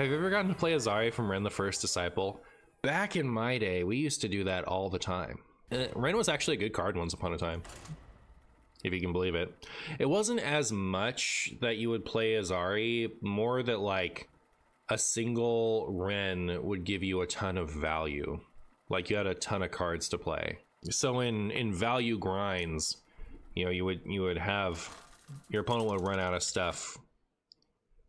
Have you ever gotten to play Azari from Ren the First Disciple? Back in my day, we used to do that all the time. Ren was actually a good card once upon a time, if you can believe it. It wasn't as much that you would play Azari, more that like a single Ren would give you a ton of value. Like you had a ton of cards to play. So in value grinds, you know, you would have your opponent would run out of stuff,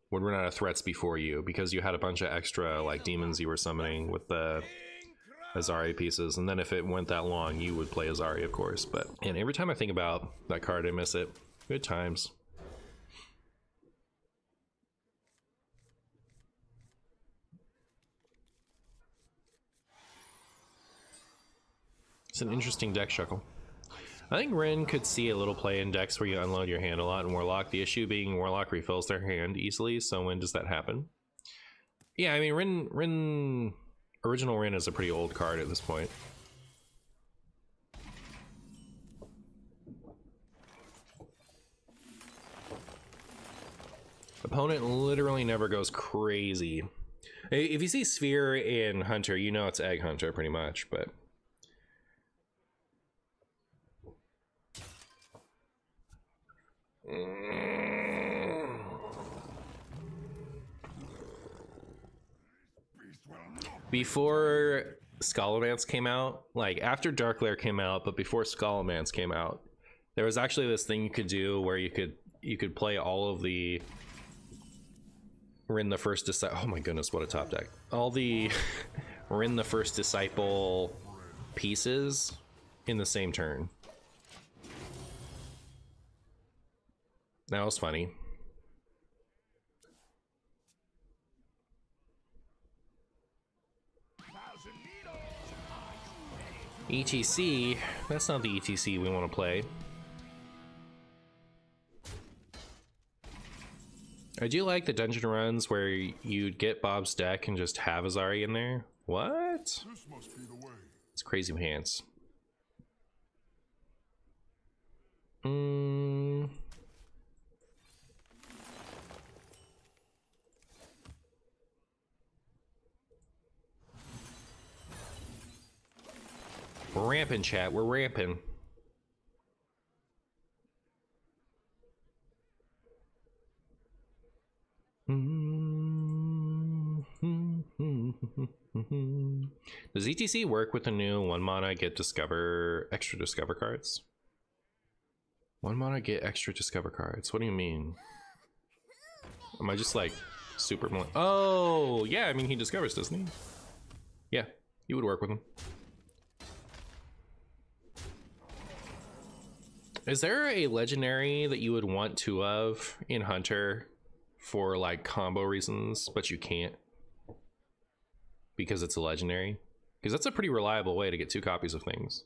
would run out of threats before you because you had a bunch of extra like demons you were summoning with the Azari pieces, and then if it went that long, you would play Azari, of course. But and every time I think about that card, I miss it. Good times. It's an interesting deck shuffle. I think Ren could see a little play in decks where you unload your hand a lot in Warlock. The issue being Warlock refills their hand easily, so when does that happen? Yeah, I mean, Ren original Ren is a pretty old card at this point. Opponent literally never goes crazy. If you see Sphere in Hunter, you know it's Egg Hunter pretty much, but... Before Scholomance came out, like after Darkglare came out, but before Scholomance came out, there was actually this thing you could do where you could play all of the Rin the First Disciple. Oh my goodness, what a top deck! All the Rin the First Disciple pieces in the same turn. That was funny. ETC, that's not the ETC we want to play. I do like the dungeon runs where you'd get Bob's deck and just have Azari in there. What? This must be the way. It's crazy pants. We're ramping, chat. We're ramping. Does ETC work with the new 1 mana get extra discover cards? 1 mana get extra discover cards. What do you mean? Am I just like super? Oh yeah, I mean he discovers, doesn't he? Yeah, you would work with him. Is there a legendary that you would want 2 of in Hunter for like combo reasons, but you can't because it's a legendary? Because that's a pretty reliable way to get 2 copies of things.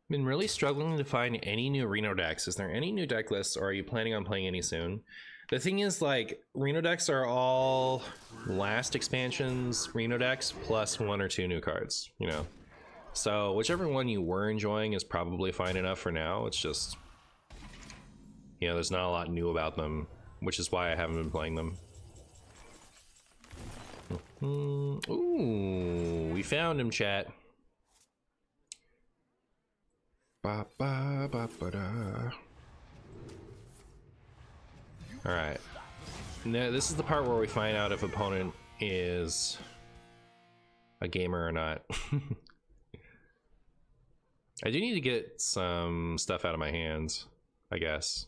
Been really struggling to find any new Reno decks. Is there any new deck lists, or are you planning on playing any soon? The thing is, like, Reno decks are all last expansion's Reno decks plus 1 or 2 new cards, you know? So whichever one you were enjoying is probably fine enough for now. It's just, you know, there's not a lot new about them, which is why I haven't been playing them. Ooh, we found him, chat. Ba, ba, ba, ba, da. All right, now this is the part where we find out if opponent is a gamer or not. I do need to get some stuff out of my hands, I guess.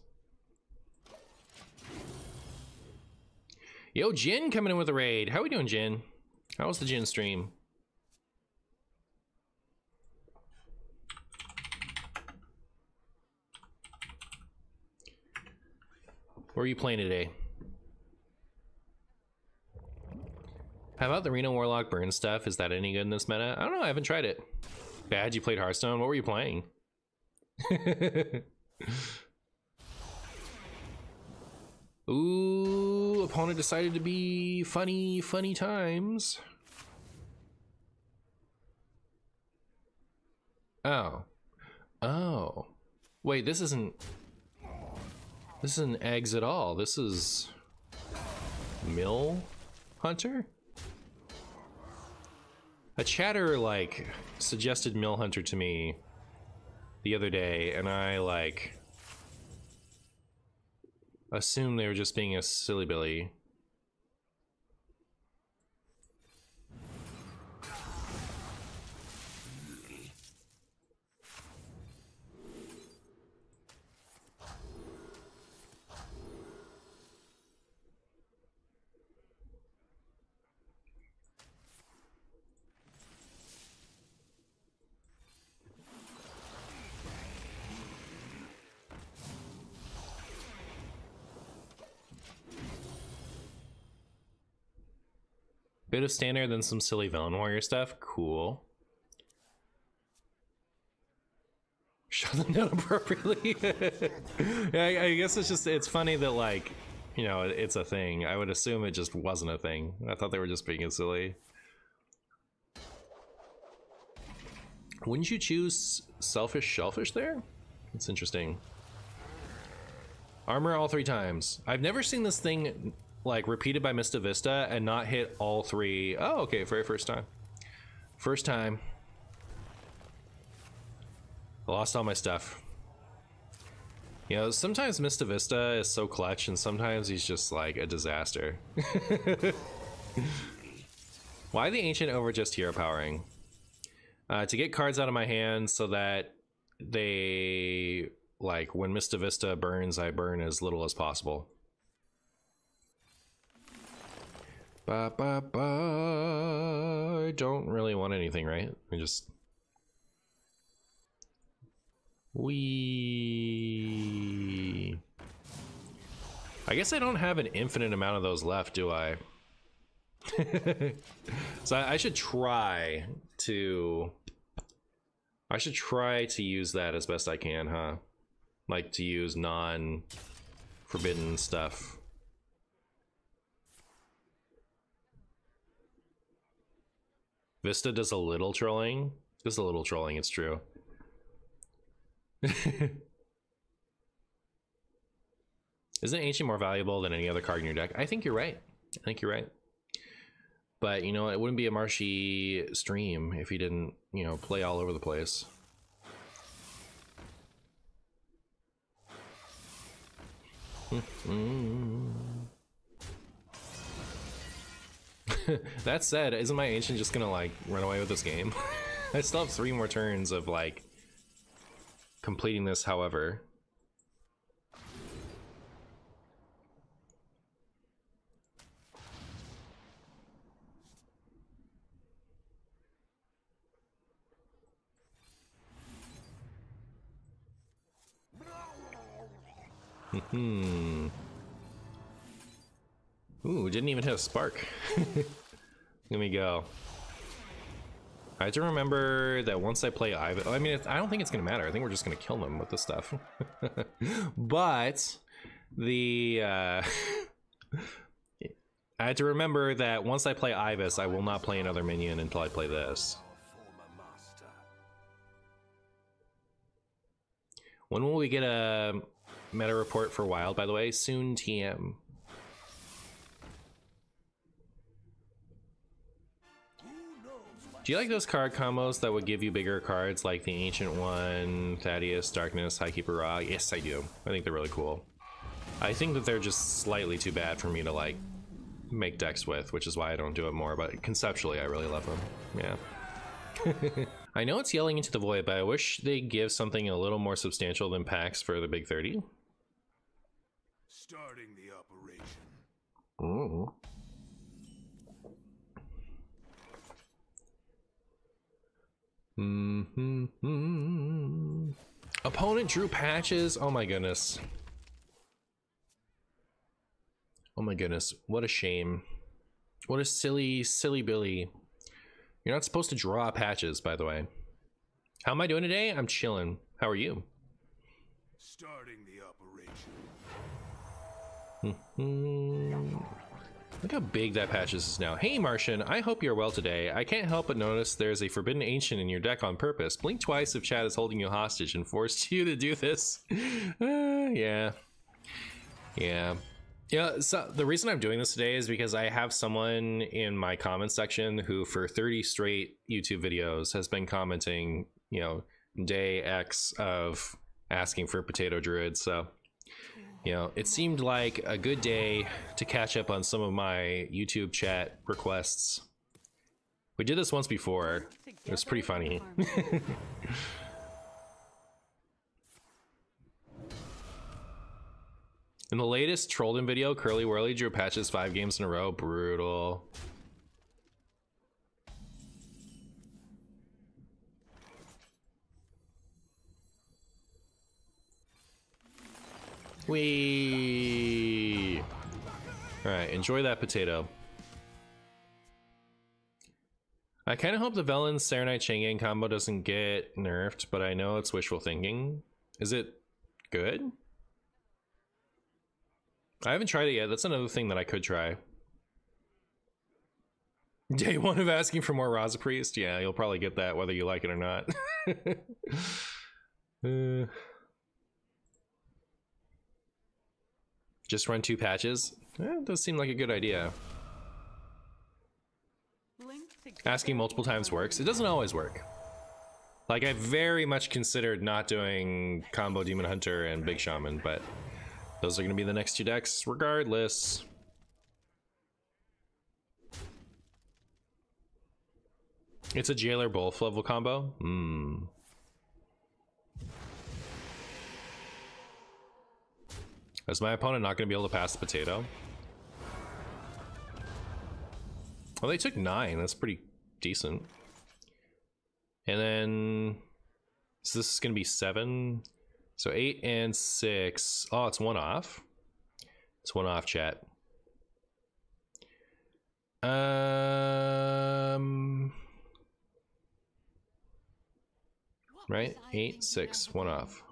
Yo, Jin coming in with a raid. How we doing, Jin? How was the Jin stream? What are you playing today? How about the Reno Warlock burn stuff? Is that any good in this meta? I don't know, I haven't tried it. Bad, you played Hearthstone? What were you playing? Ooh, opponent decided to be funny times. Oh. Oh. Wait, this isn't eggs at all. This is Mill Hunter? A chatter like suggested Mill Hunter to me the other day, and I like assumed they were just being a silly billy. Bit of standard, then some silly villain warrior stuff. Cool. Shut them down appropriately. Yeah, I guess it's funny that, like, you know, it's a thing. I would assume it just wasn't a thing. I thought they were just being silly. Wouldn't you choose selfish shellfish there? That's interesting. Armor all 3 times. I've never seen this thing like repeated by Mista Vista and not hit all 3. Oh, okay, very first time. First time. I lost all my stuff. You know, sometimes Mista Vista is so clutch and sometimes he's just like a disaster. Why the Ancient over just hero powering? To get cards out of my hand so that they, like, when Mista Vista burns, I burn as little as possible. Ba, ba, ba. I don't really want anything, right? I just... I guess I don't have an infinite amount of those left, do I? So I should try to... use that as best I can, huh? Like, to use non-forbidden stuff. Vista does a little trolling. Just a little trolling, it's true. Isn't Ancient more valuable than any other card in your deck? I think you're right. I think you're right. But, you know, it wouldn't be a Marshy stream if he didn't, you know, play all over the place. That said, isn't my Ancient just gonna, like, run away with this game? I still have 3 more turns of, like, completing this, however. Ooh, didn't even hit a spark. Let me go. I have to remember that once I play Ivan, I mean, I don't think it's gonna matter. I think we're just gonna kill them with this stuff. But the I had to remember that once I play Ibis, I will not play another minion until I play this. When will we get a meta report for Wild, by the way? Soon, TM. Do you like those card combos that would give you bigger cards, like the Ancient one, Thaddeus, Darkness, Highkeeper Ra? Yes, I do. I think they're really cool. I think that they're just slightly too bad for me to, like, make decks with, which is why I don't do it more, but conceptually I really love them. Yeah. I know it's yelling into the void, but I wish they'd give something a little more substantial than packs for the big 30. Starting the operation. Ooh. Opponent drew patches. Oh my goodness. Oh my goodness, what a shame. What a silly, silly Billy. You're not supposed to draw patches, by the way. How am I doing today? I'm chilling. How are you? Starting the operation. Look how big that patches is now. Hey Martian, I hope you're well today. I can't help but notice there's a Forbidden Ancient in your deck on purpose. Blink twice if chat is holding you hostage and forced you to do this. Yeah. Yeah, so the reason I'm doing this today is because I have someone in my comment section who for 30 straight YouTube videos has been commenting, you know, day X of asking for Potato Druid. So, you know, it seemed like a good day to catch up on some of my YouTube chat requests. We did this once before. It was pretty funny. In the latest Trollden video, Curly Whirly drew patches 5 games in a row. Brutal. Whee! Alright, enjoy that potato. I kind of hope the Velen Serenite Chang'an combo doesn't get nerfed, but I know it's wishful thinking. Is it good? I haven't tried it yet. That's another thing that I could try. Day one of asking for more Raza Priest? Yeah, you'll probably get that whether you like it or not. Just run 2 patches? It does seem like a good idea. Asking multiple times works. It doesn't always work. Like, I very much considered not doing combo Demon Hunter and Big Shaman, but those are going to be the next 2 decks regardless. It's a Jailer Wolf level combo? Is my opponent not going to be able to pass the potato? Well, they took 9. That's pretty decent. And then... So this is going to be 7. So 8 and 6. Oh, it's 1 off. It's 1 off, chat. Right? 8, 6, 1 off.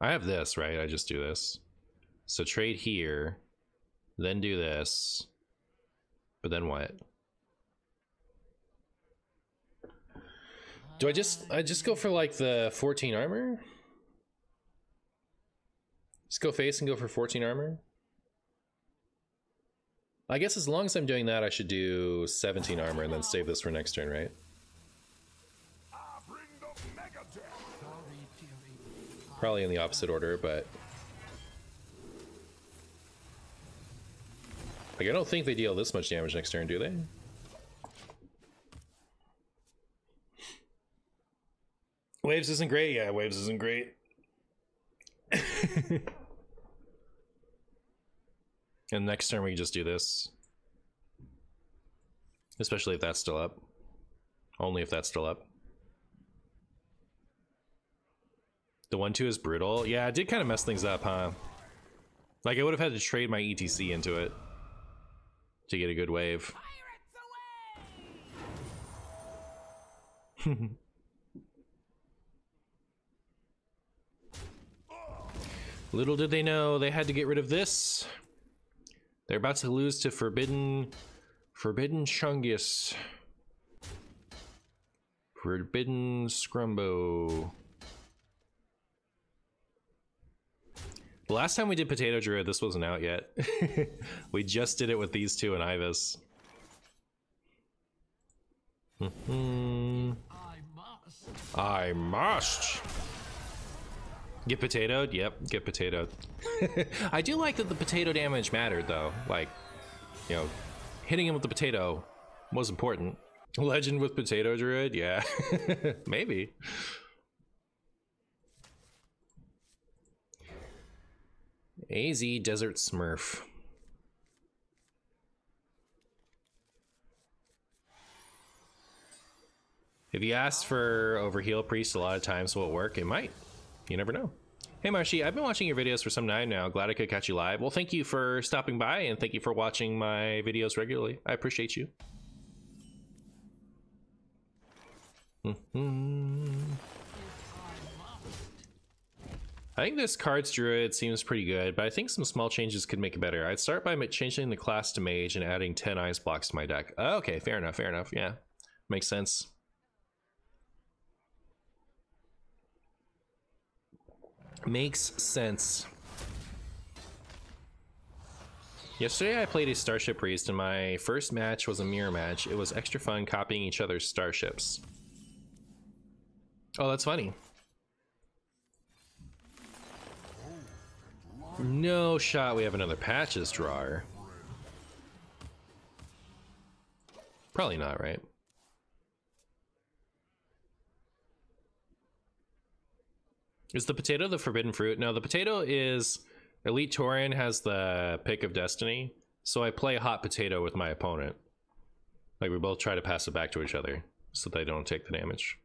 I have this, right? I just do this. So trade here, then do this. But then what? Do I just go for like the 14 armor? Just go face and go for 14 armor? I guess as long as I'm doing that, I should do 17 armor and then save this for next turn, right? Probably in the opposite order, but... Like, I don't think they deal this much damage next turn, do they? Waves isn't great? Yeah, Waves isn't great. And next turn we can just do this. Especially if that's still up. Only if that's still up. The 1-2 is brutal. Yeah, it did kind of mess things up, huh? Like, I would have had to trade my ETC into it to get a good wave. Little did they know they had to get rid of this. They're about to lose to Forbidden Chungus. Forbidden Scrumbo. The last time we did Potato Druid, this wasn't out yet. We just did it with these 2 and Ibis. I must. Get potatoed? Yep, get potatoed. I do like that the potato damage mattered, though. Like, you know, hitting him with the potato was important. Legend with Potato Druid? Yeah, maybe. AZ Desert Smurf. If you ask for Overheal Priest, a lot of times will it work? It might. You never know. Hey Marshy, I've been watching your videos for some time now. Glad I could catch you live. Well, thank you for stopping by and thank you for watching my videos regularly. I appreciate you. I think this Cards Druid seems pretty good, but I think some small changes could make it better. I'd start by changing the class to Mage and adding 10 Ice Blocks to my deck. Oh, okay, fair enough, yeah. Makes sense. Makes sense. Yesterday I played a Starship Priest and my first match was a mirror match. It was extra fun copying each other's starships. Oh, that's funny. No shot we have another patches drawer. Probably not, right? Is the potato the forbidden fruit? No, the potato is... Elite Tauren has the pick of destiny, so I play hot potato with my opponent. Like, we both try to pass it back to each other so they don't take the damage.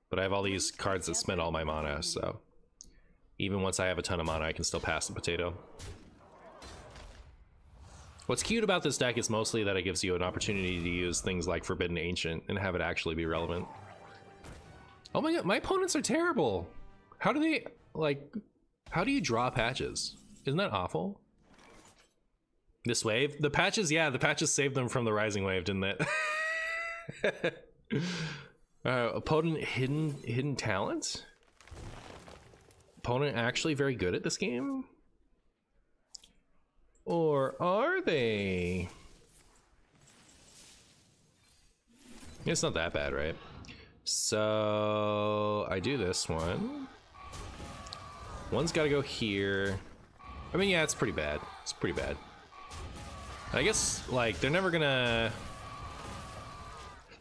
But I have all these cards that spend all my mana, so... Even once I have a ton of mana, I can still pass the potato. What's cute about this deck is mostly that it gives you an opportunity to use things like Forbidden Ancient and have it actually be relevant. Oh my god, my opponents are terrible! How do they, like, how do you draw patches? Isn't that awful? This wave? The patches, yeah, the patches saved them from the Rising Wave, didn't it? Opponent hidden talent? Opponent actually very good at this game? Or are they? It's not that bad, right? So I do this one. One's got to go here. I mean, yeah, it's pretty bad. It's pretty bad. I guess, like, they're never gonna...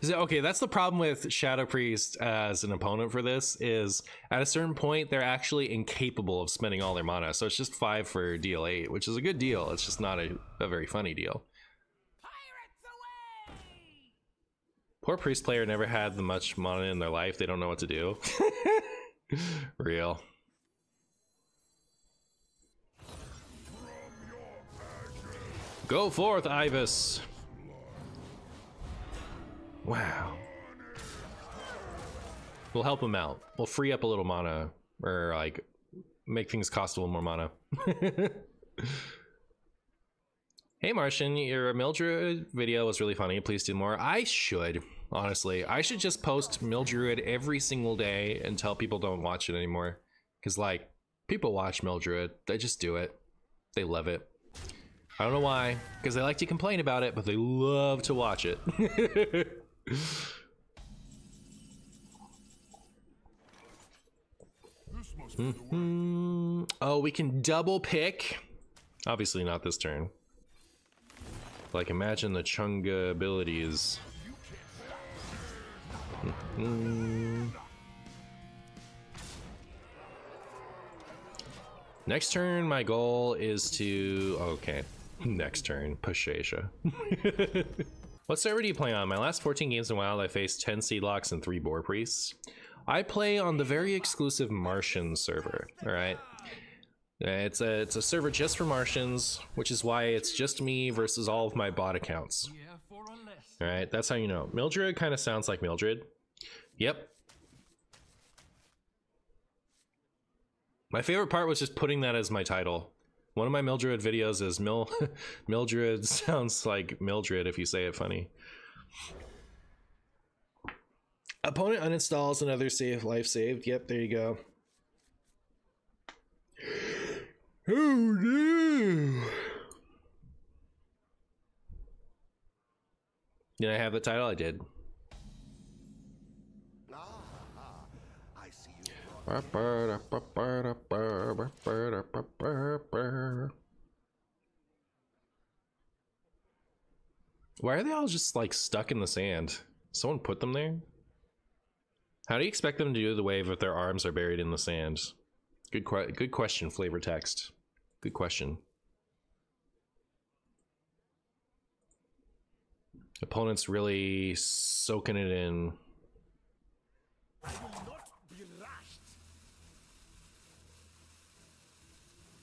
Okay, that's the problem with Shadow Priest as an opponent for this, is at a certain point, they're actually incapable of spending all their mana. So it's just 5 for deal 8, which is a good deal. It's just not a very funny deal. Poor Priest player never had the much mana in their life. They don't know what to do. Real. Go forth, Ibis. Wow. We'll help him out. We'll free up a little mana, or like make things cost a little more mana. Hey Martian, your Mildred video was really funny. Please do more. I should, honestly. I should just post Mildred every single day until people don't watch it anymore. Because like, people watch Mildred. They just do it. They love it. I don't know why, because they like to complain about it, but they love to watch it. Oh, we can double pick. Obviously not this turn. Like, imagine the Chunga abilities. Next turn, my goal is to... Okay. Next turn, push Asia. What server do you play on? My last 14 games in WoW, I faced 10 Seedlocks and 3 Boar Priests. I play on the very exclusive Martian server, alright? It's a server just for Martians, which is why it's just me versus all of my bot accounts. Alright, that's how you know. Mildred kind of sounds like Mildred. Yep. My favorite part was just putting that as my title. One of my Mildred videos is Mildred sounds like Mildred if you say it funny. Opponent uninstalls another life saved. Yep, there you go. Oh no! Did I have the title? I did. I see you. Why are they all just like stuck in the sand? Someone put them there? How do you expect them to do the wave if their arms are buried in the sand? Good question, flavor text. Good question. Opponent's really soaking it in.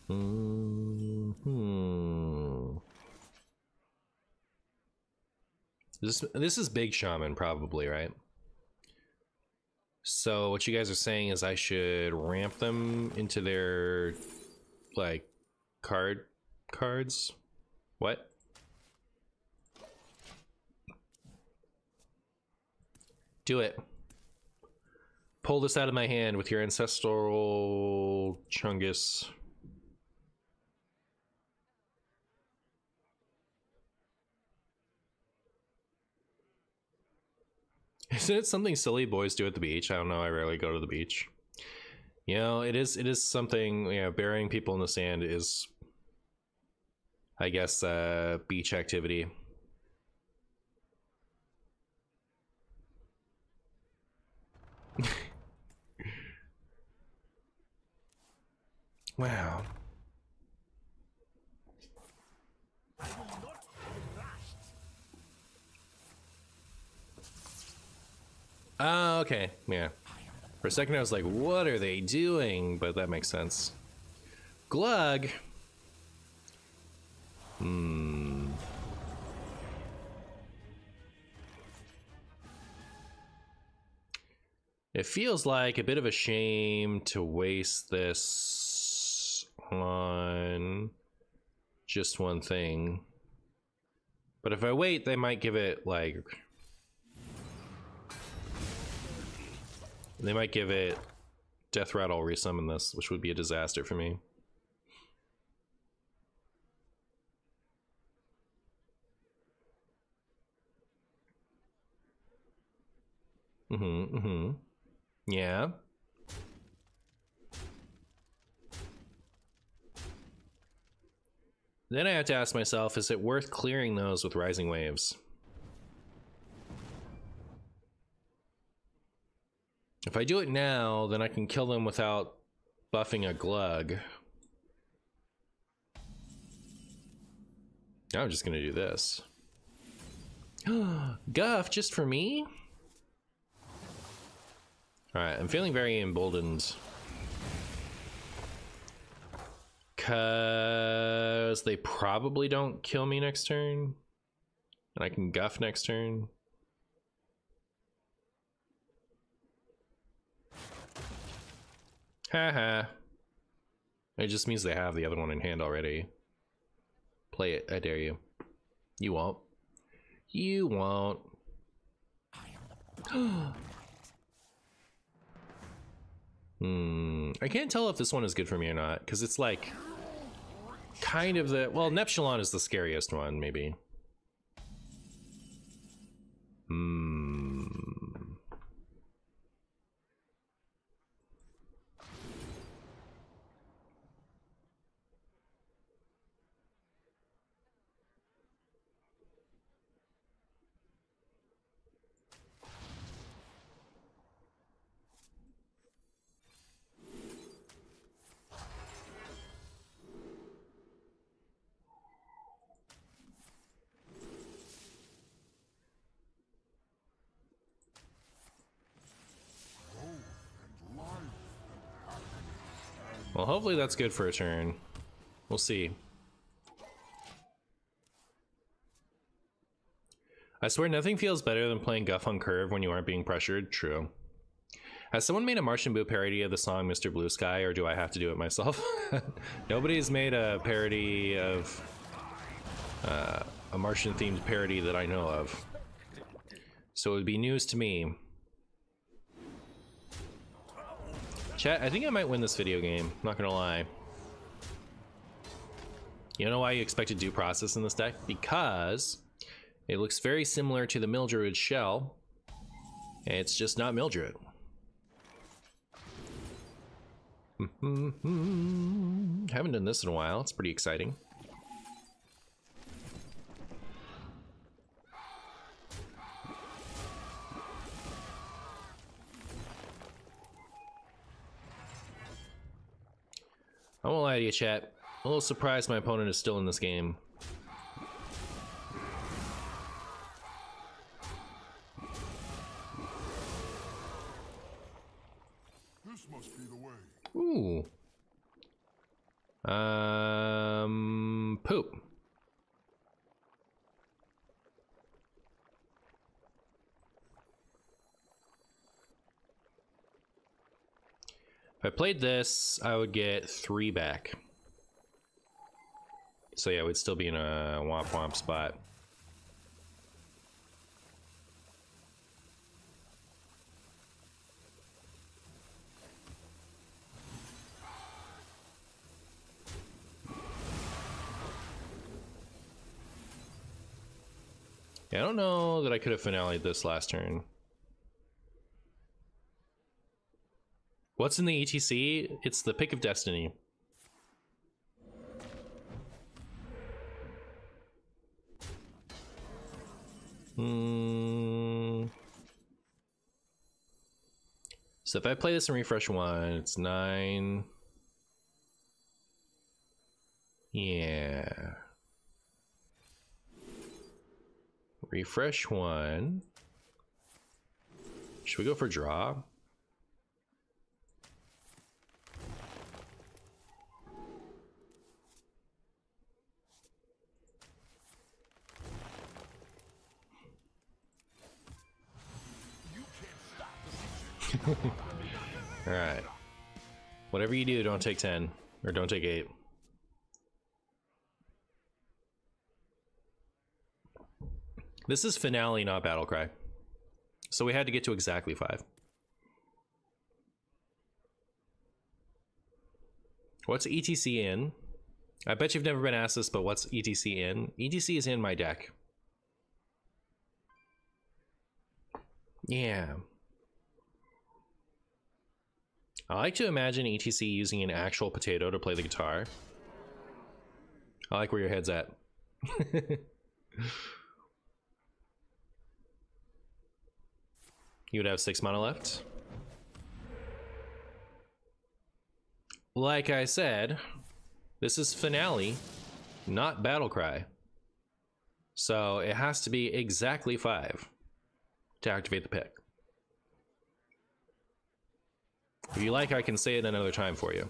Hmm. This is Big Shaman, probably, right? So what you guys are saying is I should ramp them into their, like, cards? What? Do it. Pull this out of my hand with your ancestral Chungus. Isn't it something silly boys do at the beach? I don't know. I rarely go to the beach. You know, it is something, you know, burying people in the sand is, I guess, beach activity. Wow. Oh, okay. Yeah. For a second I was like, what are they doing? But that makes sense. Glug. Hmm. It feels like a bit of a shame to waste this on just one thing. But if I wait, they might give it, like... They might give it Death Rattle resummon this, which would be a disaster for me. Yeah. Then I have to ask myself, is it worth clearing those with Rising Waves? If I do it now, then I can kill them without buffing a Glug. Now I'm just gonna do this. Guff, just for me? Alright, I'm feeling very emboldened. Cause they probably don't kill me next turn. And I can Guff next turn. Haha. It just means they have the other one in hand already. Play it, I dare you. You won't. You won't. I can't tell if this one is good for me or not, because it's like kind of the, well, Neptulon is the scariest one, maybe. Well, hopefully that's good for a turn. We'll see. I swear nothing feels better than playing Guff on curve when you aren't being pressured. True. Has someone made a MartianBuu parody of the song Mr. Blue Sky, or do I have to do it myself? Nobody's made a parody of a Martian-themed parody that I know of. So it would be news to me. Chat, I think I might win this video game, not gonna lie. You know why you expected due process in this deck? Because it looks very similar to the Mildred shell. It's just not Mildred. Haven't done this in a while, it's pretty exciting. I won't lie to you, chat. A little surprised my opponent is still in this game. This must be the way. Ooh. Poop. If I played this, I would get 3 back. So yeah, we'd still be in a womp womp spot. Yeah, I don't know that I could have finale'd this last turn. What's in the ETC? It's the Pick of Destiny. So if I play this and refresh 1, it's 9. Yeah. Refresh 1. Should we go for draw? All right. Whatever you do, don't take 10 or don't take 8. This is finale, not battle cry. So we had to get to exactly 5. What's ETC in? I bet you've never been asked this, but what's ETC in? ETC is in my deck. Yeah. I like to imagine ETC using an actual potato to play the guitar. I like where your head's at. You would have 6 mana left. Like I said, this is finale, not battle cry. So it has to be exactly 5 to activate the pick. If you like, I can say it another time for you.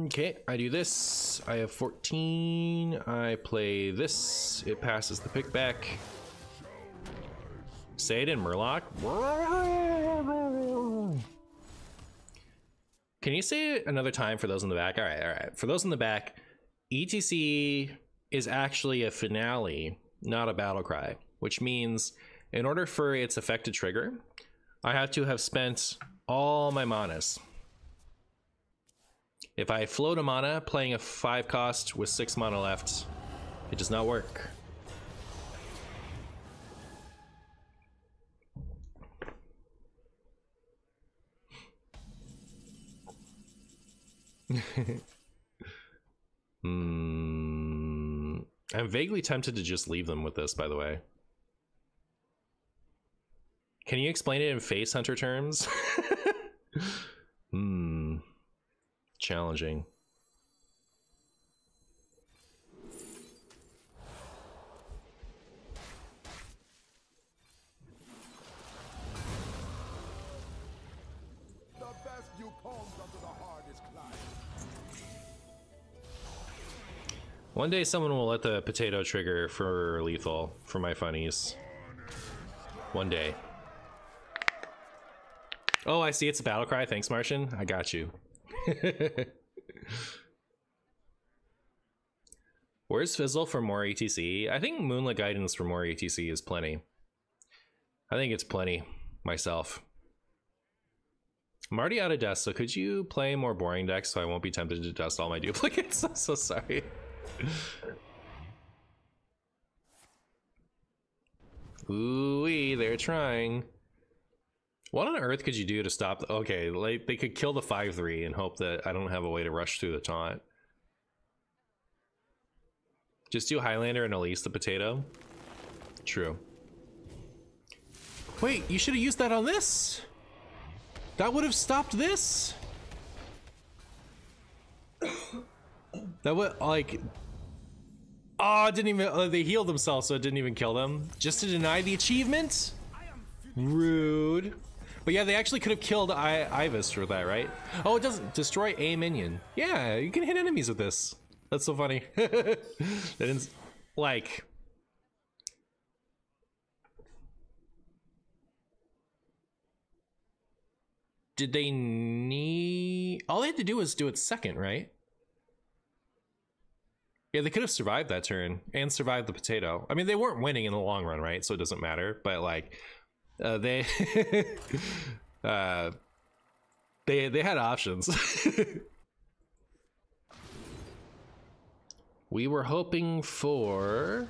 Okay, I do this. I have 14. I play this. It passes the pick back. Say it in Murloc. Can you say it another time for those in the back? All right, all right. For those in the back, ETC is actually a finale, not a battle cry, which means in order for its effect to trigger, I have to have spent all my manas. If I float a mana playing a 5 cost with 6 mana left, it does not work. I'm vaguely tempted to just leave them with this, by the way. Can you explain it in Face Hunter terms? Challenging. The best you palms under the hardest climb. One day someone will let the potato trigger for lethal for my funnies. One day. Oh, I see, it's a battle cry. Thanks, Martian. I got you. Where's Fizzle for more ETC? I think Moonlit Guidance for more ETC is plenty. I think it's plenty myself. I'm already out of dust, so could you play more boring decks so I won't be tempted to dust all my duplicates? I'm so sorry. Ooh-wee, they're trying. What on earth could you do to stop? Okay, like they could kill the 5/3 and hope that I don't have a way to rush through the taunt. Just do Highlander and Elise the potato. True. Wait, you should have used that on this. That would have stopped this. That would like. Oh, it didn't even. They healed themselves, so it didn't even kill them. Just to deny the achievement. Rude. But yeah, they actually could have killed Ivis for that, right? Oh, it doesn't destroy a minion. Yeah, you can hit enemies with this. That's so funny. That didn't like. Did they need? All they had to do was do it second, right? Yeah, they could have survived that turn and survived the potato. I mean, they weren't winning in the long run, right? So it doesn't matter. But like, they they had options. We were hoping for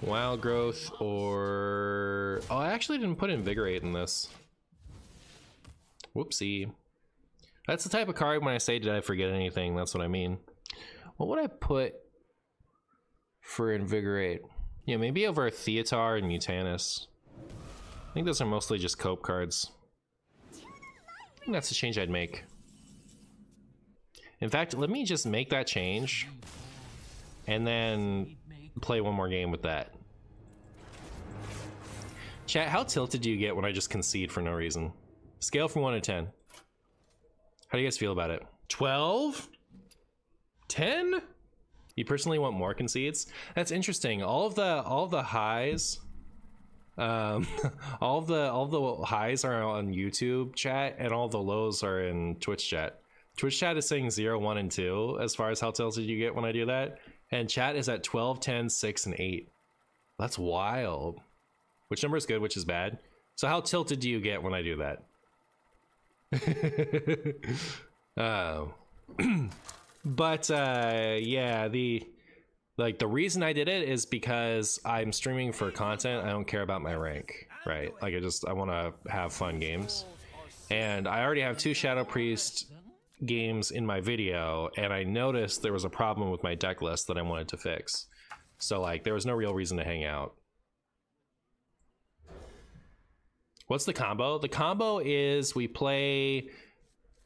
wild growth or oh, I actually didn't put invigorate in this. Whoopsie. That's the type of card when I say did I forget anything, that's what I mean. What would I put for invigorate? Yeah, maybe over Theatar and Mutanus. I think those are mostly just cope cards. I think that's a change I'd make. In fact, let me just make that change and then play one more game with that. Chat, how tilted do you get when I just concede for no reason? Scale from 1 to 10. How do you guys feel about it? 12? 10? You personally want more concedes? That's interesting. All of the highs, all of the highs are on YouTube chat, and all the lows are in Twitch chat. Twitch chat is saying 0, 1, and 2 as far as how tilted you get when I do that, and chat is at 12, 10, 6, and 8. That's wild. Which number is good? Which is bad? So how tilted do you get when I do that? But yeah, the reason I did it is because I'm streaming for content. I don't care about my rank, right? Like I want to have fun games, and I already have 2 Shadow Priest games in my video, and I noticed there was a problem with my deck list that I wanted to fix. So like there was no real reason to hang out. What's the combo? The combo is we play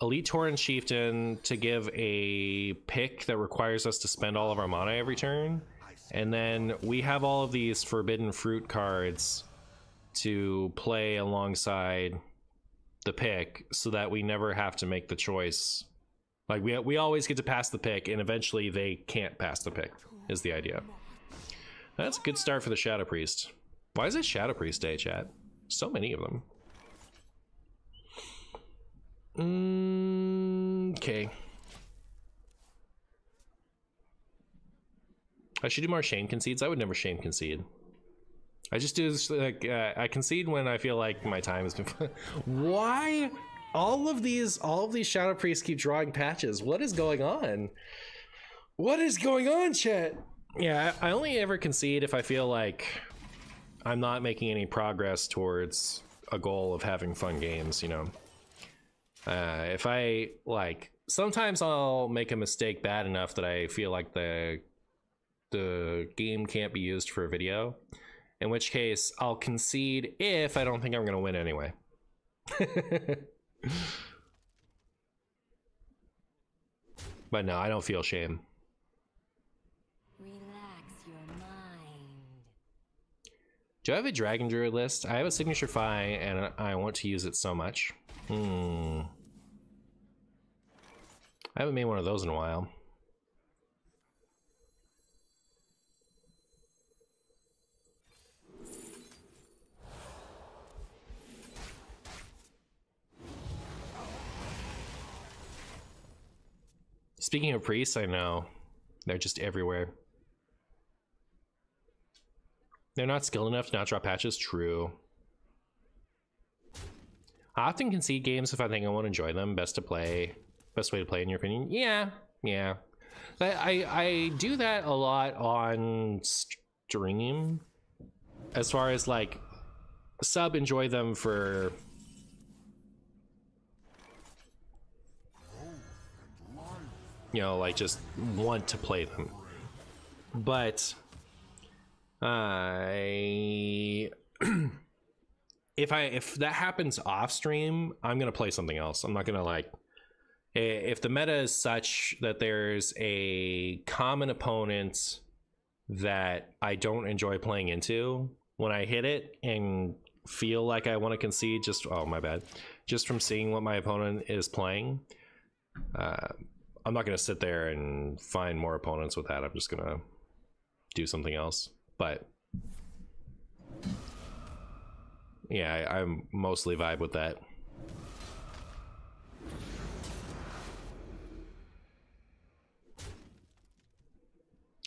Elite Tauren Chieftain to give a pick that requires us to spend all of our mana every turn. And then we have all of these Forbidden Fruit cards to play alongside the pick so that we never have to make the choice. Like we always get to pass the pick, and eventually they can't pass the pick, is the idea. That's a good start for the Shadow Priest. Why is it Shadow Priest Day, chat? So many of them. Okay. I should do more shame concedes. I would never shame concede. I just do this, like I concede when I feel like my time has been. Why? All of these Shadow Priests keep drawing patches. What is going on? What is going on, chat? Yeah, I only ever concede if I feel like I'm not making any progress towards a goal of having fun games, you know. If I like, sometimes I'll make a mistake bad enough that I feel like the game can't be used for a video, in which case I'll concede if I don't think I'm gonna win anyway. But no, I don't feel shame. Do I have a Dragon Druid list? I have a Signature Fi, and I want to use it so much. I haven't made one of those in a while. Speaking of priests, I know. They're just everywhere. They're not skilled enough to not drop patches? True. I often concede games if I think I won't enjoy them. Best way to play in your opinion? Yeah. I do that a lot on stream. As far as like, enjoy them for... You know, like just want to play them. But... if that happens off stream, I'm gonna play something else. I'm not gonna like If the meta is such that there's a common opponent that I don't enjoy playing into, when I hit it and feel like I want to concede, just just from seeing what my opponent is playing, I'm not going to sit there and find more opponents with that. I'm just going to do something else. But yeah, I'm mostly vibe with that.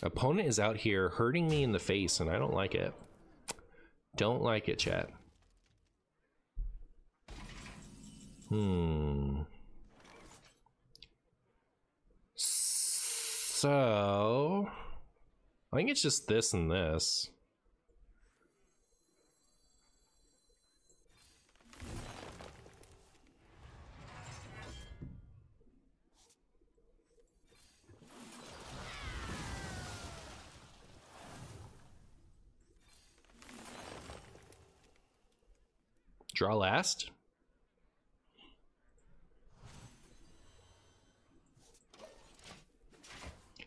Opponent is out here hurting me in the face, and I don't like it. Don't like it, chat. So I think it's just this and this. Draw last.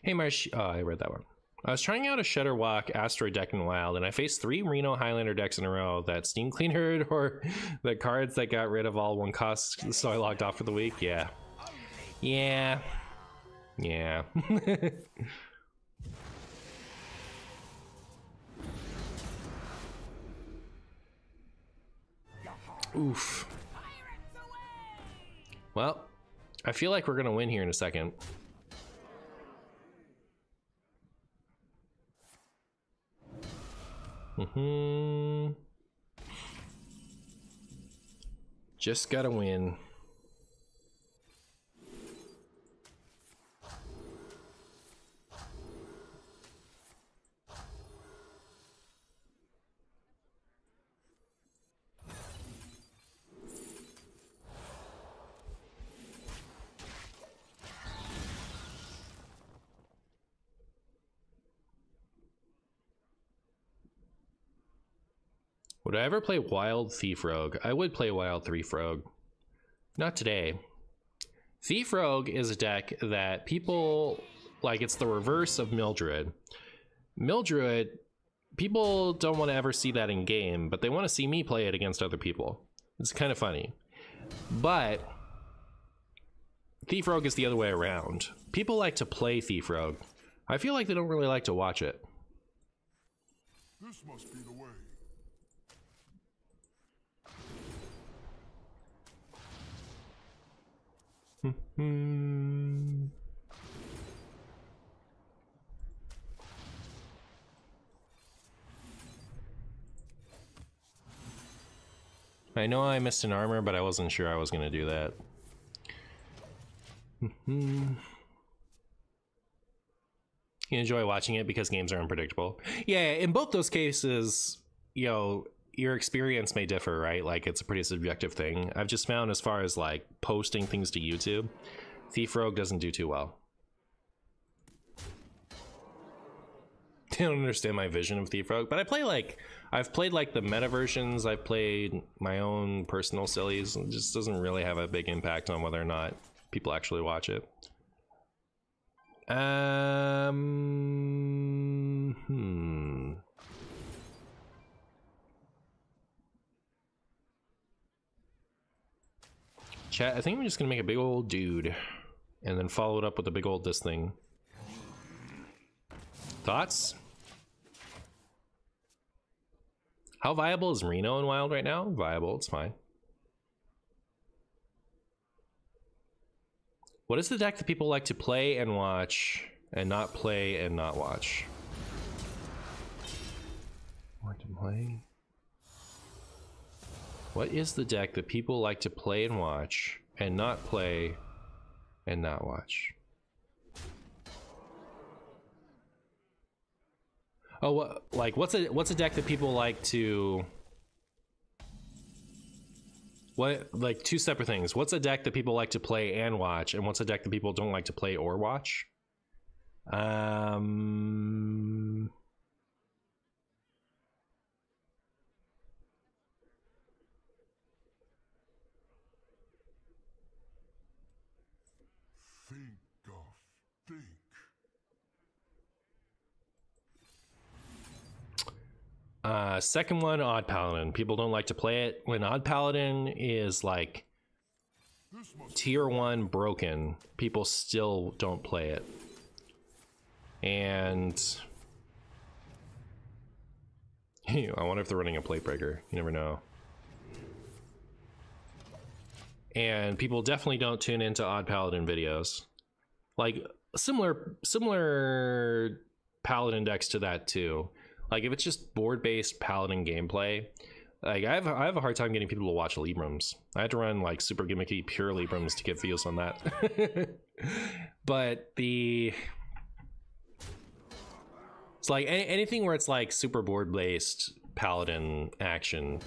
Hey Marsh, oh, I read that one. I was trying out a Shudderwock Asteroid deck in Wild, and I faced 3 Reno Highlander decks in a row that Steam cleared or the cards that got rid of all 1 cost, so I logged off for the week. Yeah. Yeah. Yeah. Oof. Well, I feel like we're gonna win here in a second. Just gotta win. Would I ever play Wild Thief Rogue? I would play Wild Thief Rogue. Not today. Thief Rogue is a deck that people like. It's the reverse of Mildred. Mildred, people don't want to ever see that in game, but they want to see me play it against other people. It's kind of funny. But Thief Rogue is the other way around. People like to play Thief Rogue. I feel like they don't really like to watch it. This must be the way. I know I missed an armor, but I wasn't sure I was going to do that. You enjoy watching it because games are unpredictable. Yeah, in both those cases, you know, your experience may differ, right? Like, it's a pretty subjective thing. I've just found, as far as like posting things to YouTube, Thief Rogue doesn't do too well. They don't understand my vision of Thief Rogue, but I've played like the meta versions. I've played my own personal sillies. It just doesn't really have a big impact on whether or not people actually watch it. Chat, I think I'm just gonna make a big old dude and then follow it up with a big old this thing. Thoughts? How viable is Reno in Wild right now? Viable, it's fine. What is the deck that people like to play and watch and not play and not watch? Want to play? What is the deck that people like to play and watch and not play and not watch? Oh, like what's a deck that people like to? What, like, two separate things. What's a deck that people like to play and watch, and what's a deck that people don't like to play or watch? Second one, Odd Paladin. People don't like to play it. When Odd Paladin is like tier 1 broken, people still don't play it. And I wonder if they're running a plate breaker. You never know. And people definitely don't tune into Odd Paladin videos. Like similar Paladin decks to that too. Like if it's just board-based Paladin gameplay, like I have a hard time getting people to watch Librams. I had to run like super gimmicky pure Librams to get views on that. But it's like anything where it's like super board-based Paladin action,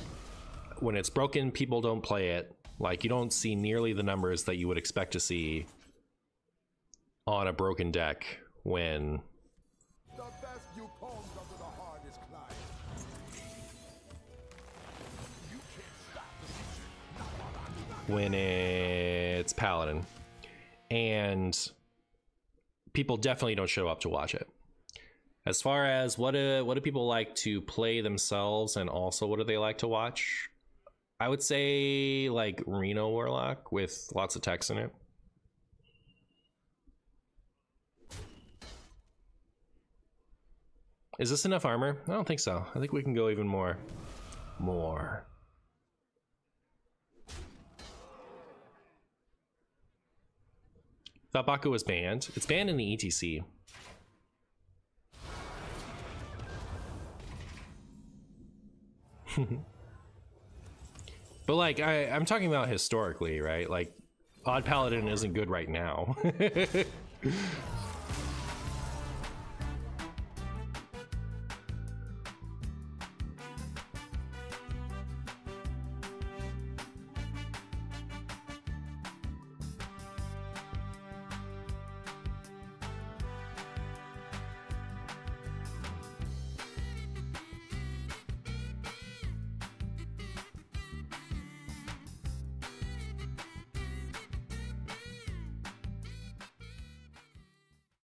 when it's broken, people don't play it. Like you don't see nearly the numbers that you would expect to see on a broken deck when The best you combed under the hardest climb. You can't stop the future. when it's Paladin. And people definitely don't show up to watch it. As far as what do people like to play themselves, and also what do they like to watch? I would say like Reno Warlock with lots of text in it. Is this enough armor? I don't think so. I think we can go even more. Thought Baku was banned. It's banned in the ETC. But like I'm talking about historically, right? Like Odd Paladin isn't good right now.